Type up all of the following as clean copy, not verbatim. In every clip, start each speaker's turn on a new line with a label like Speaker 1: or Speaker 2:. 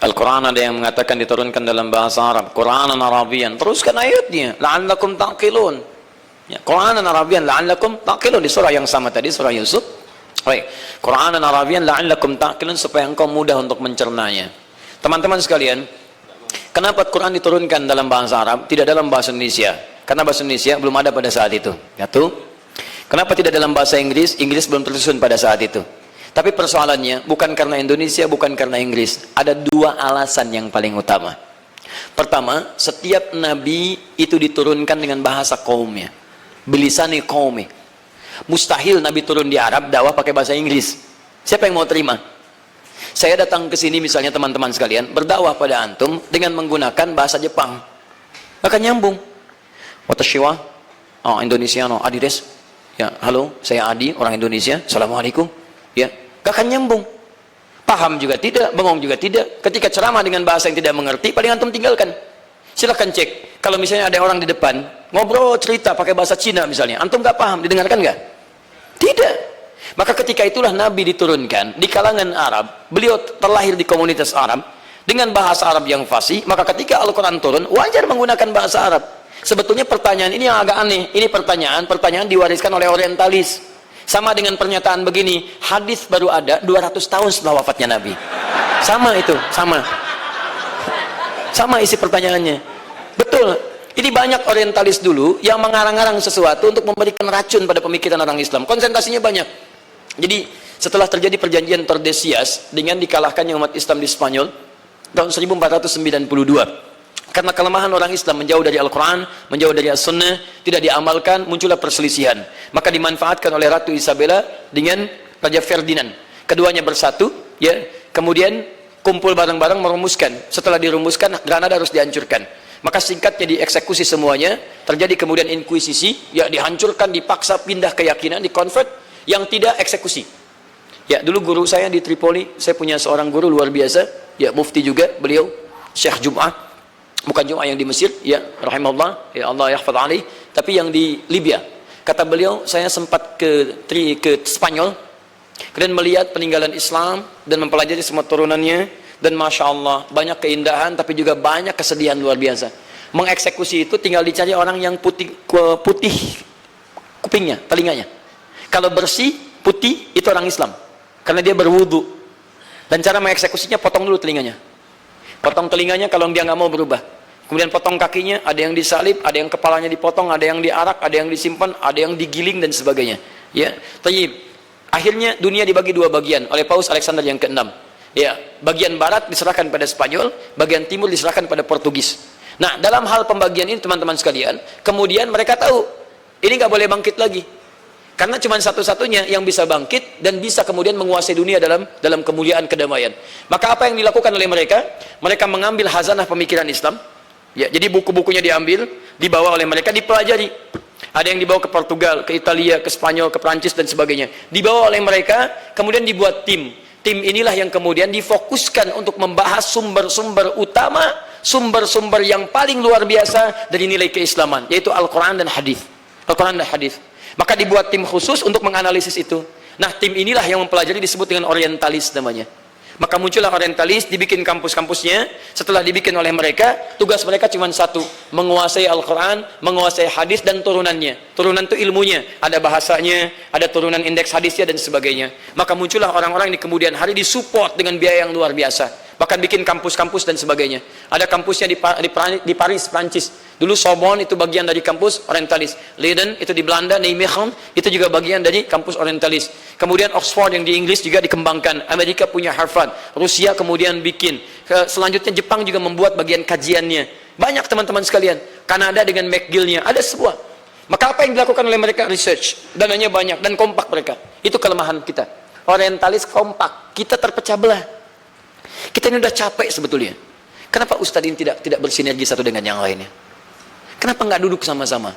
Speaker 1: Al-Quran ada yang mengatakan diturunkan dalam bahasa Arab, Quranan Arabian. Teruskan ayatnya, la'allakum ta'qilun. Ya, Quranan Arabian la'allakum ta'qilun, di surah yang sama tadi, surah Yusuf. Baik, Quranan Arabian la'allakum ta'qilun, supaya engkau mudah untuk mencernanya. Teman-teman sekalian, kenapa Quran diturunkan dalam bahasa Arab, tidak dalam bahasa Indonesia? Karena bahasa Indonesia belum ada pada saat itu. Satu. Kenapa tidak dalam bahasa Inggris? Inggris belum tersusun pada saat itu. Tapi persoalannya bukan karena Indonesia, bukan karena Inggris. Ada dua alasan yang paling utama. Pertama, setiap nabi itu diturunkan dengan bahasa kaumnya, bilisani qaumi. Mustahil nabi turun di Arab dakwah pakai bahasa Inggris. Siapa yang mau terima? Saya datang ke sini misalnya teman-teman sekalian, berdakwah pada antum dengan menggunakan bahasa Jepang. Akan nyambung. Watashi wa Indonesia no Adi des. Ya, halo, saya Adi, orang Indonesia. Assalamualaikum. Ya, gak akan nyambung. Paham juga tidak, bengong juga tidak. Ketika ceramah dengan bahasa yang tidak mengerti, paling antum tinggalkan. Silahkan cek. Kalau misalnya ada orang di depan ngobrol cerita pakai bahasa Cina misalnya, antum gak paham, didengarkan gak? Tidak. Maka ketika itulah Nabi diturunkan di kalangan Arab. Beliau terlahir di komunitas Arab dengan bahasa Arab yang fasih. Maka ketika Al-Quran turun, wajar menggunakan bahasa Arab. Sebetulnya pertanyaan ini yang agak aneh. Ini pertanyaan diwariskan oleh orientalis. Sama dengan pernyataan begini, hadis baru ada 200 tahun setelah wafatnya Nabi. Sama itu, sama. Sama isi pertanyaannya. Betul. Ini banyak orientalis dulu yang mengarang-arang sesuatu untuk memberikan racun pada pemikiran orang Islam. Konsentrasinya banyak. Jadi setelah terjadi perjanjian Tordesillas dengan dikalahkannya umat Islam di Spanyol tahun 1492. Karena kelemahan orang Islam menjauh dari Al-Quran, menjauh dari As-Sunnah, tidak diamalkan, muncullah perselisihan. Maka dimanfaatkan oleh Ratu Isabella dengan Raja Ferdinand. Keduanya bersatu, ya. Kemudian kumpul bareng-bareng merumuskan. Setelah dirumuskan, Granada harus dihancurkan. Maka singkatnya dieksekusi semuanya. Terjadi kemudian inkuisisi, ya, dihancurkan, dipaksa pindah keyakinan, dikonvert. Yang tidak eksekusi. Ya, dulu guru saya di Tripoli, saya punya seorang guru luar biasa, ya, mufti juga, beliau Syekh Jum'ah. Bukan Jum'ah yang di Mesir, ya, rahimahullah, ya Allah yahfadz alaih, tapi yang di Libya. Kata beliau, saya sempat ke Spanyol, kemudian melihat peninggalan Islam dan mempelajari semua turunannya, dan masya Allah banyak keindahan, tapi juga banyak kesedihan luar biasa. Mengeksekusi itu tinggal dicari orang yang putih kupingnya, telinganya. Kalau bersih putih itu orang Islam, karena dia berwudu. Dan cara mengeksekusinya potong dulu telinganya. Potong telinganya kalau dia nggak mau berubah. Kemudian potong kakinya, ada yang disalib, ada yang kepalanya dipotong, ada yang diarak, ada yang disimpan, ada yang digiling dan sebagainya. Ya, tayyib. Akhirnya dunia dibagi dua bagian oleh Paus Alexander yang ke-6. Ya, bagian barat diserahkan pada Spanyol, bagian timur diserahkan pada Portugis. Nah, dalam hal pembagian ini teman-teman sekalian, kemudian mereka tahu ini nggak boleh bangkit lagi. Karena cuma satu-satunya yang bisa bangkit dan bisa kemudian menguasai dunia dalam kemuliaan kedamaian. Maka apa yang dilakukan oleh mereka? Mereka mengambil hazanah pemikiran Islam. Ya, jadi buku-bukunya diambil, dibawa oleh mereka, dipelajari. Ada yang dibawa ke Portugal, ke Italia, ke Spanyol, ke Prancis dan sebagainya. Dibawa oleh mereka, kemudian dibuat tim. Tim inilah yang kemudian difokuskan untuk membahas sumber-sumber utama, sumber-sumber yang paling luar biasa dari nilai keislaman, yaitu Al-Quran dan Hadis. Al-Quran dan Hadis. Maka dibuat tim khusus untuk menganalisis itu. Nah, tim inilah yang mempelajari, disebut dengan orientalis namanya. Maka muncullah orientalis, dibikin kampus-kampusnya. Setelah dibikin oleh mereka, tugas mereka cuma satu, menguasai Al-Quran, menguasai hadis dan turunannya. Turunan itu ilmunya, ada bahasanya, ada turunan indeks hadisnya dan sebagainya. Maka muncullah orang-orang yang di kemudian hari disupport dengan biaya yang luar biasa. Bahkan bikin kampus-kampus dan sebagainya. Ada kampusnya di Paris, Prancis. Dulu Sorbonne itu bagian dari kampus orientalis. Leiden itu di Belanda, Nijmegen itu juga bagian dari kampus orientalis. Kemudian Oxford yang di Inggris juga dikembangkan. Amerika punya Harvard. Rusia kemudian bikin. Selanjutnya Jepang juga membuat bagian kajiannya. Banyak teman-teman sekalian. Kanada dengan McGill-nya. Ada sebuah. Maka apa yang dilakukan oleh mereka? Research. Dananya banyak dan kompak mereka. Itu kelemahan kita. Orientalis kompak. Kita terpecah belah. Kita ini udah capek sebetulnya. Kenapa Ustadz ini tidak bersinergi satu dengan yang lainnya? Kenapa nggak duduk sama-sama?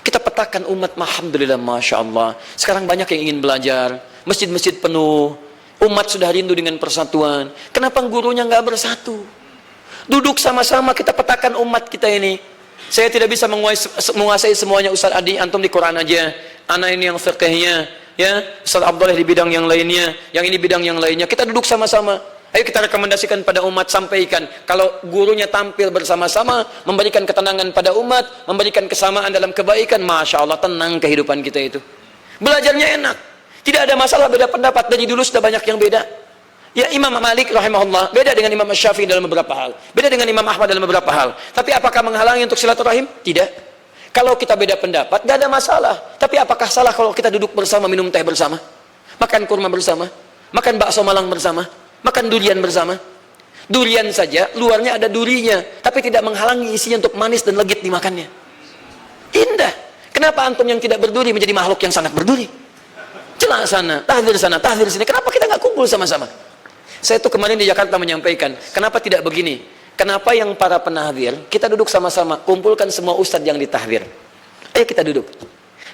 Speaker 1: Kita petakan umat, alhamdulillah, masya Allah. Sekarang banyak yang ingin belajar, masjid-masjid penuh, umat sudah rindu dengan persatuan. Kenapa gurunya nggak bersatu? Duduk sama-sama kita petakan umat kita ini. Saya tidak bisa menguasai semuanya, Ustadz Adi, antum di Quran aja. Ana ini yang fiqhnya, ya. Ustadz Abdullah di bidang yang lainnya, yang ini bidang yang lainnya. Kita duduk sama-sama. Ayo kita rekomendasikan pada umat, sampaikan. Kalau gurunya tampil bersama-sama, memberikan ketenangan pada umat, memberikan kesamaan dalam kebaikan, Masya Allah, tenang kehidupan kita itu. Belajarnya enak. Tidak ada masalah beda pendapat. Dari dulu sudah banyak yang beda. Ya, Imam Malik rahimahullah beda dengan Imam Syafi'i dalam beberapa hal. Beda dengan Imam Ahmad dalam beberapa hal. Tapi apakah menghalangi untuk silaturahim? Tidak. Kalau kita beda pendapat, gak ada masalah. Tapi apakah salah kalau kita duduk bersama, minum teh bersama? Makan kurma bersama? Makan bakso Malang bersama? Makan durian bersama? Durian saja, luarnya ada durinya, tapi tidak menghalangi isinya untuk manis dan legit dimakannya. Indah. Kenapa antum yang tidak berduri menjadi makhluk yang sangat berduri? Celak sana, tahdir sini. Kenapa kita nggak kumpul sama-sama? Saya tuh kemarin di Jakarta menyampaikan, kenapa tidak begini? Kenapa yang para penahdir, kita duduk sama-sama, kumpulkan semua ustadz yang ditahdir. Ayo kita duduk.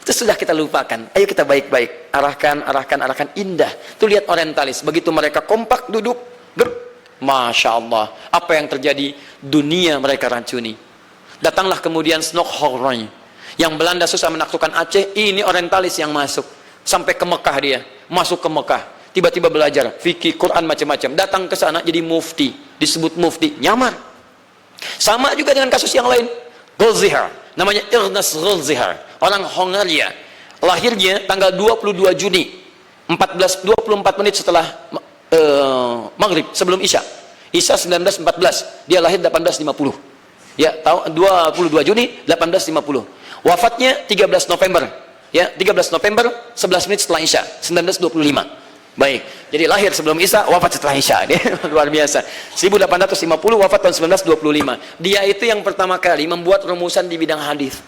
Speaker 1: Itu sudah kita lupakan. Ayo kita baik-baik. Arahkan. Indah. Tuh lihat orientalis. Begitu mereka kompak duduk. Masya Allah. Apa yang terjadi? Dunia mereka rancuni. Datanglah kemudian Snokhorn. Yang Belanda susah menaklukkan Aceh. Ini orientalis yang masuk. Sampai ke Mekah dia. Masuk ke Mekah. Tiba-tiba belajar. Fikih, Quran, macam-macam. Datang ke sana jadi mufti. Disebut mufti. Nyamar. Sama juga dengan kasus yang lain. Golzihar. Namanya Ernest Golzihar. Orang Hongaria. Lahirnya tanggal 22 Juni 24 menit setelah Maghrib, sebelum Isya. Isya 1914, dia lahir 1850. Ya, tahun 22 Juni 1850. Wafatnya 13 November. Ya, 13 November 11 menit setelah Isya, 1925. Baik. Jadi lahir sebelum Isya, wafat setelah Isya. Dia luar biasa. 1850, wafat tahun 1925. Dia itu yang pertama kali membuat rumusan di bidang hadis.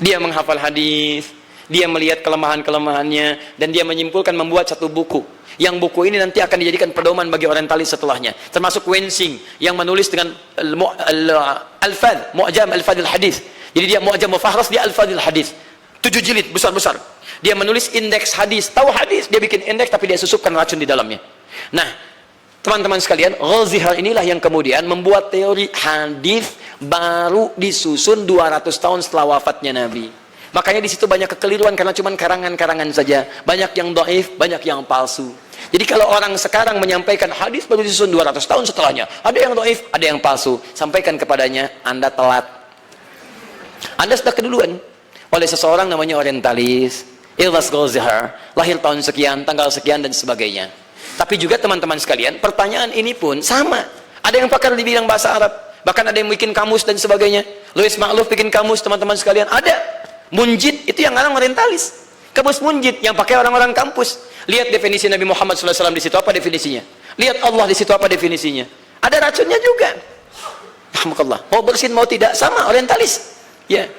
Speaker 1: Dia menghafal hadis, dia melihat kelemahan-kelemahannya, dan dia menyimpulkan membuat satu buku. Yang buku ini nanti akan dijadikan pedoman bagi orientalis setelahnya. Termasuk Wensing yang menulis dengan Al-Fadh, Mu'jam Al-Fadhil Hadis. Jadi dia Mu'jam Mufahras, dia Al-Fadhil Hadis. 7 jilid besar-besar. Dia menulis indeks hadis, tahu hadis, dia bikin indeks tapi dia susupkan racun di dalamnya. Nah, teman-teman sekalian, Golzihar inilah yang kemudian membuat teori hadis baru disusun 200 tahun setelah wafatnya Nabi. Makanya di situ banyak kekeliruan karena cuma karangan-karangan saja. Banyak yang dhaif, banyak yang palsu. Jadi kalau orang sekarang menyampaikan hadis baru disusun 200 tahun setelahnya, ada yang dhaif, ada yang palsu, sampaikan kepadanya, Anda telat. Anda sudah keduluan oleh seseorang namanya orientalis, Ernest Golzihar, lahir tahun sekian, tanggal sekian, dan sebagainya. Tapi juga teman-teman sekalian, pertanyaan ini pun sama. Ada yang pakar di bidang bahasa Arab, bahkan ada yang bikin kamus dan sebagainya. Louis Ma'luf bikin kamus, teman-teman sekalian. Ada. Munjid, itu yang orang orientalis. Kamus Munjid, yang pakai orang-orang kampus. Lihat definisi Nabi Muhammad SAW di situ, apa definisinya? Lihat Allah di situ, apa definisinya? Ada racunnya juga. Alhamdulillah. Mau bersin, mau tidak, sama, orientalis. Ya.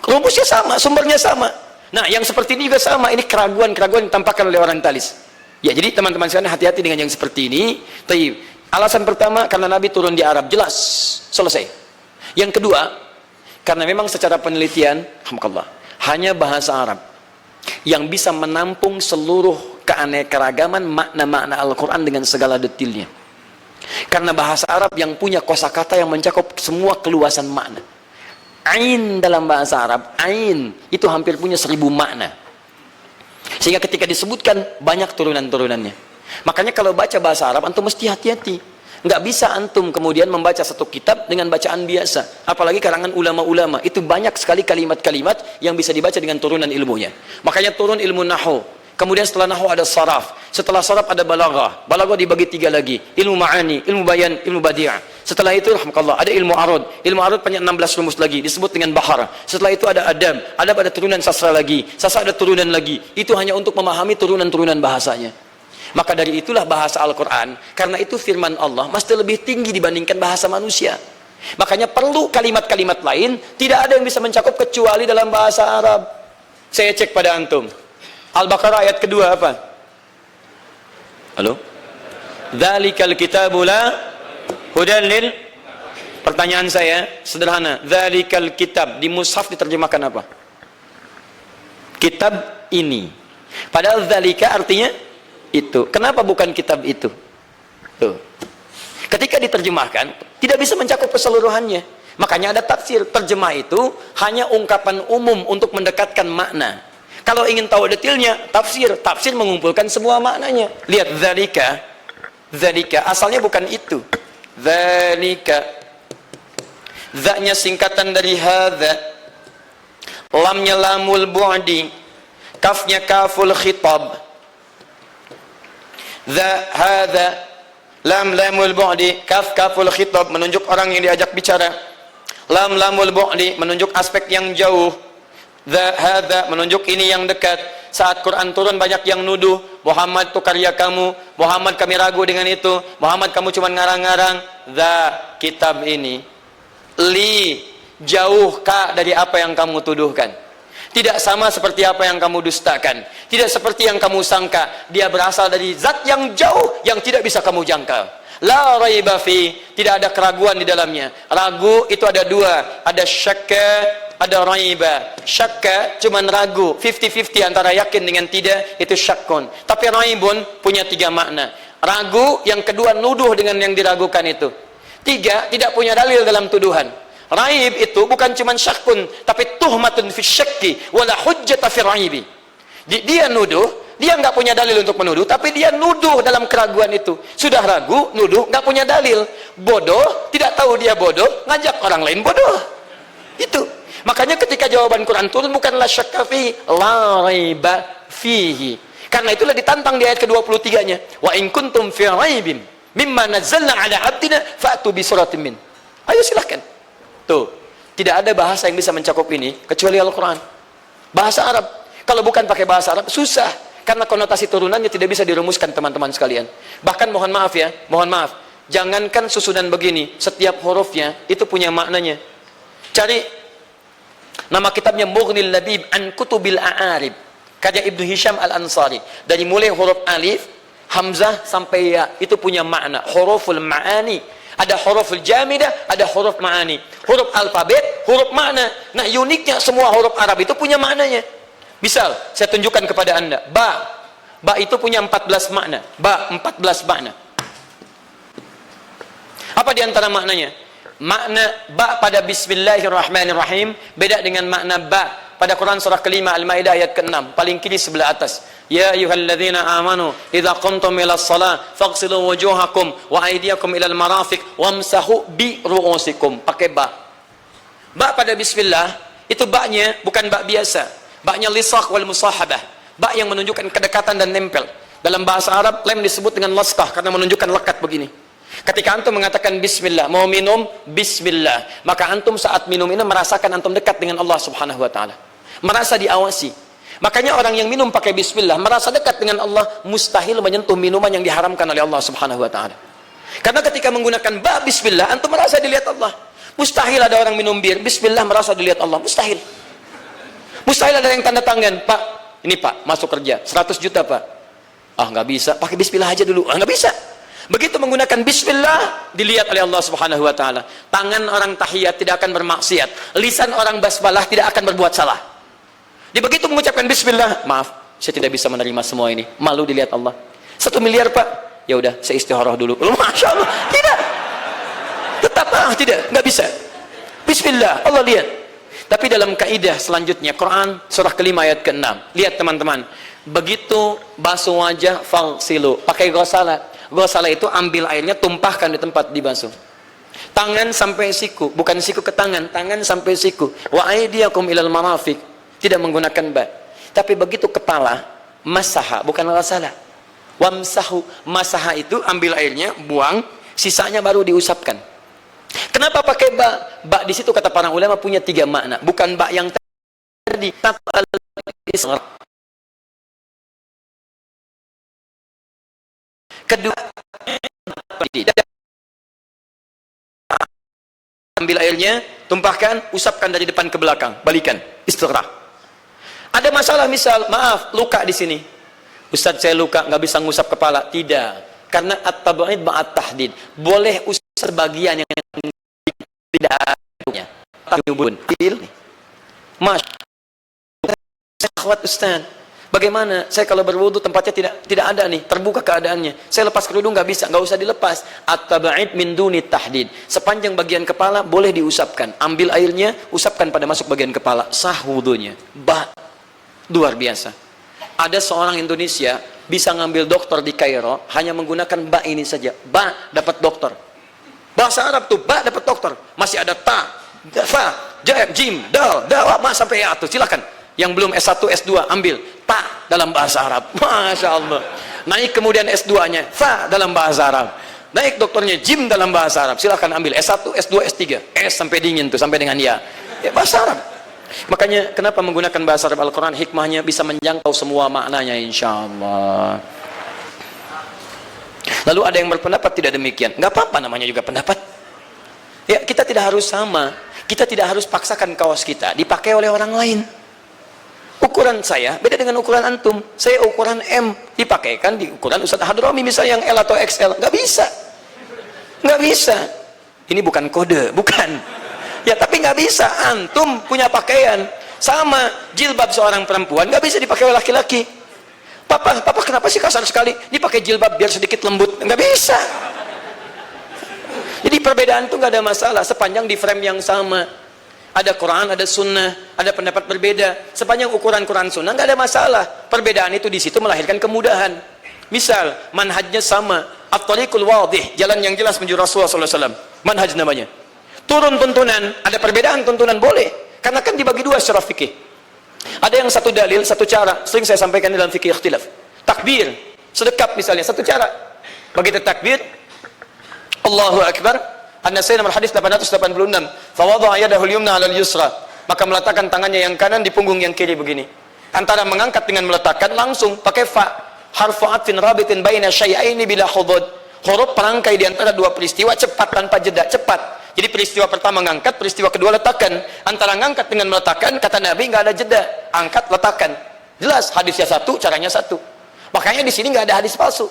Speaker 1: Rumusnya sama, sumbernya sama. Nah, yang seperti ini juga sama. Ini keraguan-keraguan yang ditampakkan oleh orientalis. Ya, jadi teman-teman sekalian hati-hati dengan yang seperti ini. Tapi alasan pertama karena Nabi turun di Arab, jelas, selesai. Yang kedua, karena memang secara penelitian, alhamdulillah, hanya bahasa Arab yang bisa menampung seluruh keanekaragaman makna-makna Al-Quran dengan segala detailnya. Karena bahasa Arab yang punya kosakata yang mencakup semua keluasan makna. Ain dalam bahasa Arab, ain itu hampir punya 1000 makna. Sehingga ketika disebutkan banyak turunan-turunannya. Makanya kalau baca bahasa Arab antum mesti hati-hati. Nggak bisa antum kemudian membaca satu kitab dengan bacaan biasa. Apalagi karangan ulama-ulama. Itu banyak sekali kalimat-kalimat yang bisa dibaca dengan turunan ilmunya. Makanya turun ilmu nahwu. Kemudian setelah nahwu ada saraf. Setelah saraf ada balaghah. Balaghah dibagi 3 lagi. Ilmu ma'ani, ilmu bayan, ilmu badi'ah. Setelah itu rahmatullah ada ilmu arud. Ilmu arud punya 16 rumus lagi disebut dengan bahar. Setelah itu ada adab. Adab ada turunan sastra lagi. Sastra ada turunan lagi. Itu hanya untuk memahami turunan-turunan bahasanya. Maka dari itulah bahasa Al-Quran, karena itu firman Allah mesti lebih tinggi dibandingkan bahasa manusia. Makanya perlu kalimat-kalimat lain, tidak ada yang bisa mencakup kecuali dalam bahasa Arab. Saya cek pada antum. Al-Baqarah ayat kedua apa? Halo? Dzalikal kitabu la hudan lil. Pertanyaan saya sederhana. Dzalikal kitab di mushaf diterjemahkan apa? Kitab ini. Padahal dzalika artinya itu. Kenapa bukan kitab itu? Tuh. Ketika diterjemahkan tidak bisa mencakup keseluruhannya. Makanya ada tafsir. Terjemah itu hanya ungkapan umum untuk mendekatkan makna. Kalau ingin tahu detailnya, tafsir mengumpulkan semua maknanya. Lihat dzalika, Dzalika asalnya bukan itu. Dzalika. Dzanya singkatan dari hadza. Lamnya lamul bu'di. Kafnya kaful khitab. Hadza. Lam lamul bu'di. Kaf kaful khitab menunjuk orang yang diajak bicara. Lam lamul bu'di menunjuk aspek yang jauh. Hadza menunjuk ini yang dekat. Saat Quran turun banyak yang nuduh Muhammad itu karya kamu, Muhammad kami ragu dengan itu, Muhammad kamu cuma ngarang-ngarang. Kitab ini li jauhkah dari apa yang kamu tuduhkan, tidak sama seperti apa yang kamu dustakan, tidak seperti yang kamu sangka. Dia berasal dari zat yang jauh yang tidak bisa kamu jangkau. La raiba fi, tidak ada keraguan di dalamnya. Ragu itu ada dua, ada syakka, ada raiba. Syakka cuman ragu, 50-50 antara yakin dengan tidak, itu syakkun. Tapi raibun punya tiga makna. Ragu, yang kedua nuduh dengan yang diragukan itu. Tiga, tidak punya dalil dalam tuduhan. Raib itu bukan cuman syakkun, tapi tuhmatun fi syakki wala hujjata fi raibi. Dia nuduh, dia nggak punya dalil untuk menuduh, tapi dia nuduh dalam keraguan itu. Sudah ragu, nuduh, nggak punya dalil. Bodoh, tidak tahu dia bodoh, ngajak orang lain bodoh. Itu. Makanya ketika jawaban Quran turun bukanlah syakka fi, la raiba fihi. Karena itulah ditantang di ayat ke-23-nya. Wa in kuntum fi raibin mimma nazzalna ala abdina fa'tu bi suratin min. Ayo silahkan. Tuh, tidak ada bahasa yang bisa mencakup ini kecuali Al-Quran. Bahasa Arab. Kalau bukan pakai bahasa Arab, susah. Karena konotasi turunannya tidak bisa dirumuskan teman-teman sekalian. Bahkan mohon maaf ya, mohon maaf. Jangankan susunan begini, setiap hurufnya itu punya maknanya. Cari nama kitabnya Mughnil Labib an Kutubil A'arib, karya Ibnu Hisham Al-Ansari. Dari mulai huruf alif, hamzah sampai ya, itu punya makna. Huruful ma'ani. Ada huruful jamidah, ada huruf ma'ani. Huruf alfabet, huruf makna. Nah, uniknya semua huruf Arab itu punya maknanya. Misal, saya tunjukkan kepada Anda, ba. Ba itu punya 14 makna. Ba, 14 makna. Apa di antara maknanya? Makna ba pada bismillahirrahmanirrahim beda dengan makna ba pada Quran surah kelima Al-Maidah ayat ke-6, paling kiri sebelah atas. Ya ayyuhalladzina amanu idza qumtum ilas shalah faghsilu wujuhakum wa aydiyakum ilal marafiq wamsahu bi ru'usikum. Pakai ba. Ba pada bismillah itu ba-nya bukan ba biasa. Ba-nya lisaq wal musahabah. Ba yang menunjukkan kedekatan dan nempel. Dalam bahasa Arab lem disebut dengan lasqah karena menunjukkan lekat begini. Ketika antum mengatakan bismillah, mau minum bismillah, maka antum saat minum ini merasakan antum dekat dengan Allah Subhanahu wa taala. Merasa diawasi. Makanya orang yang minum pakai bismillah merasa dekat dengan Allah, mustahil menyentuh minuman yang diharamkan oleh Allah Subhanahu wa taala. Karena ketika menggunakan ba bismillah, antum merasa dilihat Allah. Mustahil ada orang minum bir bismillah merasa dilihat Allah, mustahil. Mustahil ada yang tanda tangan, Pak, ini Pak, masuk kerja 100 juta Pak. Ah, nggak bisa, pakai bismillah aja dulu. Ah, nggak bisa. Begitu menggunakan bismillah, dilihat oleh Allah Subhanahu wa taala. Tangan orang tahiyat tidak akan bermaksiat, lisan orang basmalah tidak akan berbuat salah. Di begitu mengucapkan bismillah, maaf, saya tidak bisa menerima semua ini. Malu dilihat Allah. 1 miliar Pak, ya udah, saya istikharah dulu. Masya Allah, tidak. Tetap tidak, nggak bisa. Bismillah, Allah lihat. Tapi dalam kaidah selanjutnya, Quran surah kelima ayat ke-6. Lihat teman-teman, begitu basuh wajah, faghsilu, pakai ghasalah. Ghasalah itu ambil airnya, tumpahkan di tempat dibasuh. Tangan sampai siku, bukan siku ke tangan, tangan sampai siku. Wa aydiyakum ilal marafiq, tidak menggunakan ba. Tapi begitu kepala, masaha, bukan ghasalah. Wamsahu, masaha itu ambil airnya, buang, sisanya baru diusapkan. Kenapa pakai ba? Ba di situ kata para ulama punya 3 makna, bukan ba yang tadi. Kedua, ambil airnya, tumpahkan, usapkan dari depan ke belakang, balikan, istighraq. Ada masalah, misal, maaf, luka di sini. Ustaz, saya luka, nggak bisa ngusap kepala. Tidak, karena at-tab'id ba'at tahdid. Boleh usap bagian yang tidak ada. Mas, Ustaz, bagaimana? Saya kalau berwudu tempatnya tidak ada nih, terbuka keadaannya. Saya lepas kerudung nggak bisa, nggak usah dilepas. At-tab'id min duni tahdid. Sepanjang bagian kepala boleh diusapkan. Ambil airnya, usapkan pada masuk bagian kepala. Sah wudunya. Luar biasa. Ada seorang Indonesia bisa ngambil dokter di Kairo hanya menggunakan ba ini saja. Ba dapat dokter. Bahasa Arab tuh ba dapat dokter. Masih ada ta, fa, jim, dal, ma sampai ya tuh. Silakan. Yang belum S1, S2 ambil ta dalam bahasa Arab. Masya Allah. Naik kemudian S2-nya fa dalam bahasa Arab. Naik dokternya jim dalam bahasa Arab. Silakan ambil S1, S2, S3. S sampai dingin tuh sampai dengan ya. Ya bahasa Arab. Makanya kenapa menggunakan bahasa Arab Al-Quran, hikmahnya bisa menjangkau semua maknanya insya Allah. Lalu ada yang berpendapat tidak demikian. Nggak apa-apa, namanya juga pendapat. Ya, kita tidak harus sama. Kita tidak harus paksakan kaos kita dipakai oleh orang lain. Ukuran saya beda dengan ukuran antum. Saya ukuran M, dipakaikan di ukuran Ustaz Hadrami misalnya yang L atau XL. Nggak bisa. Nggak bisa. Ini bukan kode, bukan. Ya, tapi nggak bisa. Antum punya pakaian sama jilbab seorang perempuan nggak bisa dipakai oleh laki-laki. Papa kenapa sih kasar sekali? Dipakai jilbab biar sedikit lembut. Nggak bisa. Jadi perbedaan itu nggak ada masalah sepanjang di frame yang sama. Ada Quran, ada Sunnah, ada pendapat berbeda. Sepanjang ukuran Quran Sunnah nggak ada masalah. Perbedaan itu di situ melahirkan kemudahan. Misal manhajnya sama, at-tariqul wadih, jalan yang jelas menuju Rasulullah SAW. Manhaj namanya. Turun tuntunan, ada perbedaan tuntunan boleh. Karena kan dibagi dua secara fikih. Ada yang satu dalil, satu cara. Sering saya sampaikan dalam fikih ikhtilaf. Takbir, sedekap misalnya, satu cara. Begitu takbir, Allahu Akbar. An-Nasai nomor hadis 886. Fawadha'a yadahu al-yumna 'ala al-yusra. Maka meletakkan tangannya yang kanan di punggung yang kiri begini. Antara mengangkat dengan meletakkan langsung pakai fa. Harfu 'atfin rabitin baina syai'aini bila hudud. Huruf perangkai di antara dua peristiwa cepat tanpa jeda, cepat. Jadi peristiwa pertama ngangkat, peristiwa kedua letakkan. Antara ngangkat dengan meletakkan, kata Nabi nggak ada jeda. Angkat, letakkan. Jelas hadisnya satu, caranya satu. Makanya di sini nggak ada hadis palsu.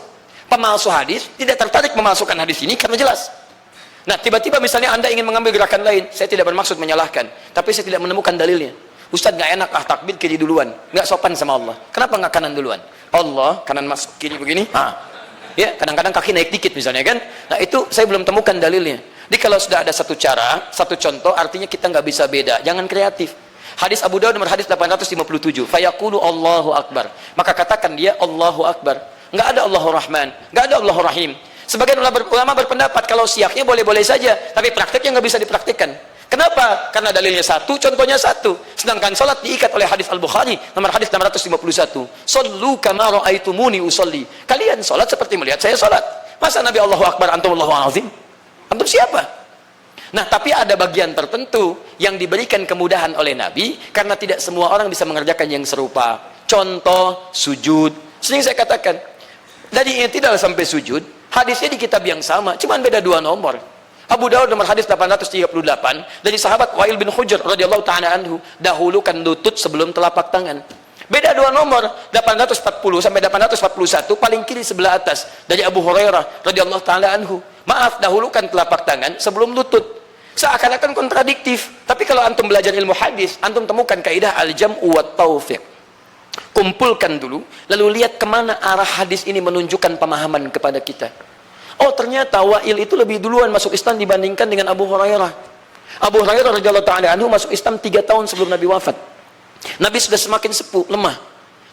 Speaker 1: Pemalsu hadis tidak tertarik memasukkan hadis ini karena jelas. Nah, tiba-tiba misalnya Anda ingin mengambil gerakan lain, saya tidak bermaksud menyalahkan, tapi saya tidak menemukan dalilnya. Ustaz nggak enak takbir kiri duluan, nggak sopan sama Allah. Kenapa nggak kanan duluan? Allah kanan masuk kiri begini. Ya, kadang-kadang kaki naik dikit misalnya kan. Nah, itu saya belum temukan dalilnya. Jadi kalau sudah ada satu cara, satu contoh, artinya kita nggak bisa beda. Jangan kreatif. Hadis Abu Dawud nomor hadis 857. Fayaqulu Allahu Akbar. Maka katakan dia Allahu Akbar. Nggak ada Allahu Rahman, nggak ada Allahu Rahim. Sebagian ulama berpendapat kalau siaknya boleh-boleh saja, tapi prakteknya nggak bisa dipraktikkan. Kenapa? Karena dalilnya satu, contohnya satu. Sedangkan salat diikat oleh hadis Al-Bukhari nomor hadis 651. Sallu kama ra'aitumuni usolli. Kalian salat seperti melihat saya salat. Masa Nabi Allahu Akbar, antum Allahu Azim? Antum siapa? Nah, tapi ada bagian tertentu yang diberikan kemudahan oleh Nabi karena tidak semua orang bisa mengerjakan yang serupa. Contoh sujud. Sering saya katakan, dari i'tidal sampai sujud, hadisnya di kitab yang sama, cuman beda dua nomor. Abu Dawud nomor hadis 838 dari sahabat Wa'il bin Hujr radhiyallahu ta'ala anhu, dahulukan lutut sebelum telapak tangan. Beda dua nomor, 840 sampai 841, paling kiri sebelah atas dari Abu Hurairah radhiyallahu ta'ala anhu. Maaf, dahulukan telapak tangan sebelum lutut. Seakan-akan kontradiktif. Tapi kalau antum belajar ilmu hadis, antum temukan kaidah al-jam'u wat taufiq. Kumpulkan dulu, lalu lihat kemana arah hadis ini menunjukkan pemahaman kepada kita. Oh, ternyata Wa'il itu lebih duluan masuk Islam dibandingkan dengan Abu Hurairah. Abu Hurairah radhiyallahu ta'ala anhu masuk Islam 3 tahun sebelum Nabi wafat. Nabi sudah semakin sepuh, lemah.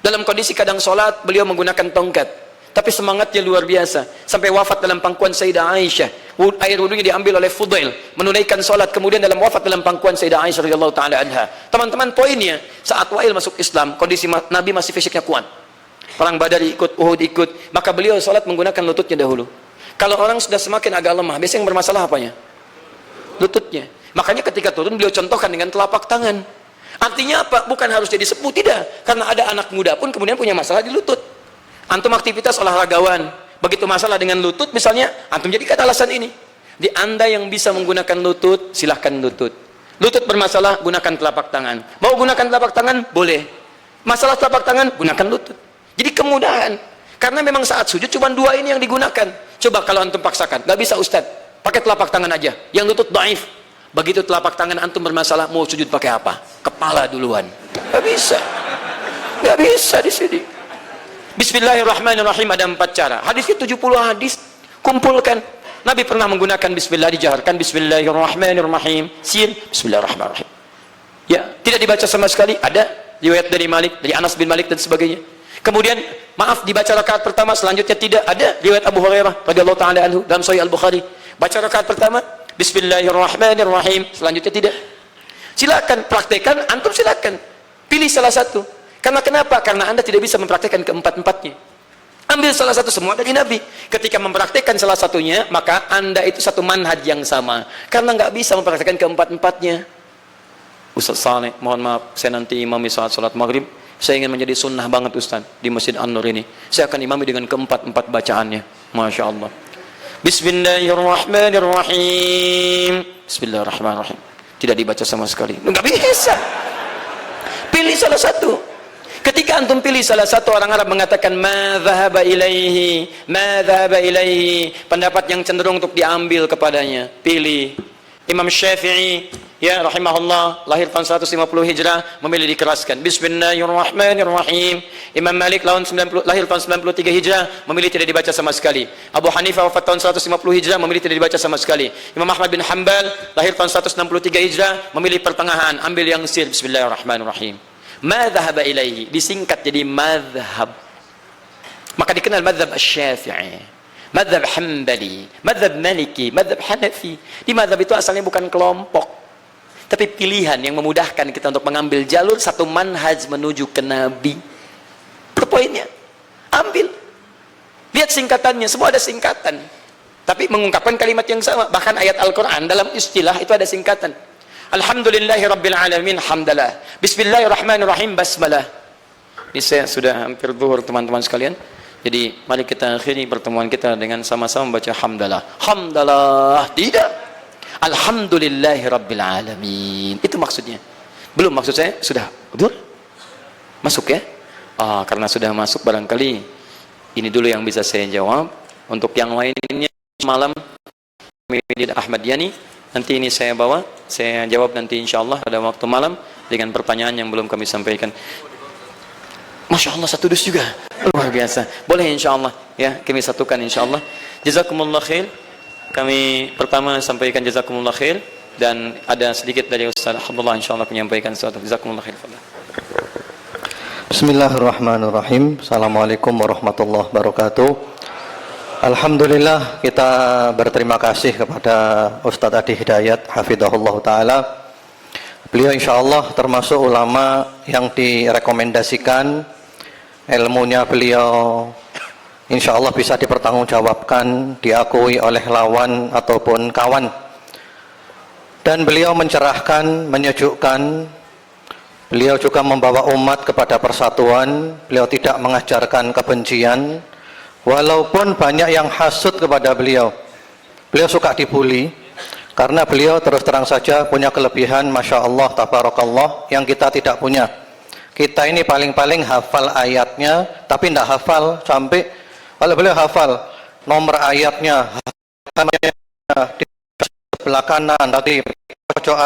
Speaker 1: Dalam kondisi kadang sholat, beliau menggunakan tongkat. Tapi semangatnya luar biasa. Sampai wafat dalam pangkuan Sayyidah Aisyah. Air wudunya diambil oleh Fudail. Menunaikan sholat. Kemudian dalam wafat dalam pangkuan Sayyidah Aisyah radhiyallahu ta'ala anha. Teman-teman, poinnya, saat Wa'il masuk Islam, kondisi Nabi masih fisiknya kuat. Perang Badar ikut, Uhud ikut. Maka beliau sholat menggunakan lututnya dahulu. Kalau orang sudah semakin agak lemah, biasanya yang bermasalah apanya? Lututnya. Makanya ketika turun, beliau contohkan dengan telapak tangan. Artinya apa? Bukan harus jadi sepuh, tidak. Karena ada anak muda pun kemudian punya masalah di lutut. Antum aktivitas olahragawan, begitu masalah dengan lutut misalnya, antum jadikan alasan ini. Di Anda yang bisa menggunakan lutut, silahkan lutut. Lutut bermasalah, gunakan telapak tangan. Mau gunakan telapak tangan? Boleh. Masalah telapak tangan, gunakan lutut. Jadi kemudahan. Karena memang saat sujud cuma dua ini yang digunakan. Coba kalau antum paksakan, nggak bisa Ustaz, pakai telapak tangan aja. Yang lutut dhaif. Begitu telapak tangan antum bermasalah, mau sujud pakai apa? Kepala duluan. Nggak bisa. Nggak bisa di sini. Bismillahirrahmanirrahim, ada 4 cara. Hadisnya 70 hadis, kumpulkan. Nabi pernah menggunakan bismillah, dijaharkan Bismillahirrahmanirrahim. Sin, Bismillahirrahmanirrahim. Ya, tidak dibaca sama sekali. Ada riwayat dari Malik, dari Anas bin Malik dan sebagainya. Kemudian maaf dibaca rakaat pertama, selanjutnya tidak. Ada riwayat Abu Hurairah radhiyallahu taala anhu dalam Sahih Al-Bukhari. Baca rakaat pertama, bismillahirrahmanirrahim, selanjutnya tidak. Silakan praktekkan, antum silakan. Pilih salah satu. Karena kenapa? Karena Anda tidak bisa mempraktekkan keempat-empatnya. Ambil salah satu, semua dari Nabi. Ketika mempraktekkan salah satunya, maka Anda itu satu manhaj yang sama. Karena nggak bisa mempraktekkan keempat-empatnya. Ustaz Saleh, mohon maaf, saya nanti imami salat maghrib. Saya ingin menjadi sunnah banget Ustaz di Masjid An-Nur ini. Saya akan imami dengan keempat-empat bacaannya. Masya Allah. Bismillahirrahmanirrahim. Bismillahirrahmanirrahim. Tidak dibaca sama sekali. Enggak bisa. Pilih salah satu. Ketika antum pilih salah satu, orang Arab mengatakan ma dhahaba ilaihi, ma dhahaba ilaihi, pendapat yang cenderung untuk diambil kepadanya. Pilih. Imam Syafi'i ya rahimahullah lahir tahun 150 Hijrah memilih dikeraskan Bismillahirrahmanirrahim. Imam Malik lahir tahun 93 Hijrah memilih tidak dibaca sama sekali. Abu Hanifah wafat tahun 150 Hijrah memilih tidak dibaca sama sekali. Imam Ahmad bin Hanbal lahir tahun 163 Hijrah memilih pertengahan, ambil yang sir. Bismillahirrahmanirrahim. Ma dhahaba ilaihi disingkat jadi madhab, maka dikenal madhab Asy-Syafi'i, madhab Hambali, madhab Maliki, madhab Hanafi. Di madhab itu asalnya bukan kelompok, tapi pilihan yang memudahkan kita untuk mengambil jalur satu manhaj menuju ke Nabi. Itu poinnya. Ambil. Lihat singkatannya, semua ada singkatan. Tapi mengungkapkan kalimat yang sama. Bahkan ayat Al-Quran dalam istilah itu ada singkatan. Alhamdulillahi Rabbil Alamin, hamdalah. Bismillahirrahmanirrahim, basmalah. Ini saya sudah hampir zuhur teman-teman sekalian. Jadi mari kita akhiri pertemuan kita dengan sama-sama membaca hamdalah. Hamdalah, tidak. Alhamdulillahi Rabbil Alamin. Itu maksudnya. Belum, maksud saya sudah. Betul? Masuk ya? Karena sudah masuk barangkali ini dulu yang bisa saya jawab. Untuk yang lainnya malam Ahmad Yani. Nanti ini saya bawa, saya jawab nanti insya Allah pada waktu malam dengan pertanyaan yang belum kami sampaikan. Masya Allah, satu dus juga, luar biasa. Boleh insya Allah ya, kami satukan insya Allah. Jazakumullah khair. Kami pertama sampaikan jazakumullah khair, dan ada sedikit dari Ustaz Abdullah insya Allah menyampaikan sesuatu. Jazakumullah khair.
Speaker 2: Bismillahirrahmanirrahim. Assalamualaikum warahmatullahi wabarakatuh. Alhamdulillah, kita berterima kasih kepada Ustadz Adi Hidayat hafidhahullah ta'ala. Beliau insya Allah termasuk ulama yang direkomendasikan, ilmunya beliau insya Allah bisa dipertanggungjawabkan, diakui oleh lawan ataupun kawan. Dan beliau mencerahkan, menyejukkan. Beliau juga membawa umat kepada persatuan. Beliau tidak mengajarkan kebencian. Walaupun banyak yang hasut kepada beliau. Beliau suka dibully karena beliau terus terang saja punya kelebihan, Masya Allah, Tabarakallah, yang kita tidak punya. Kita ini paling-paling hafal ayatnya, tapi tidak hafal sampai, kalau beliau hafal nomor ayatnya di sebelah kanan, tadi pojok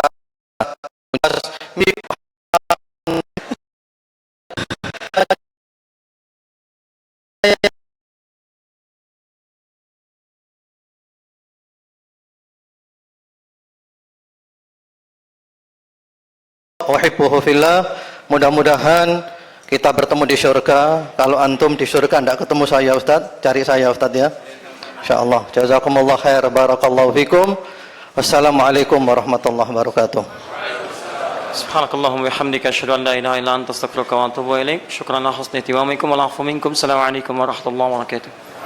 Speaker 2: uhibbuhu fillah. Mudah-mudahan kita bertemu di surga. Kalau antum di surga tidak ketemu saya Ustaz, cari saya Ustaz ya, insyaallah. Jazakumullah khair, barakallahu fikum. Wassalamualaikum warahmatullahi wabarakatuh.
Speaker 1: Subhanakallahumma wa bihamdika asyhadu an la ilaha illa anta astaghfiruka wa atubu ilaik. Syukran ala husni ihtimamikum wal 'afwu minkum. Assalamualaikum warahmatullahi wabarakatuh.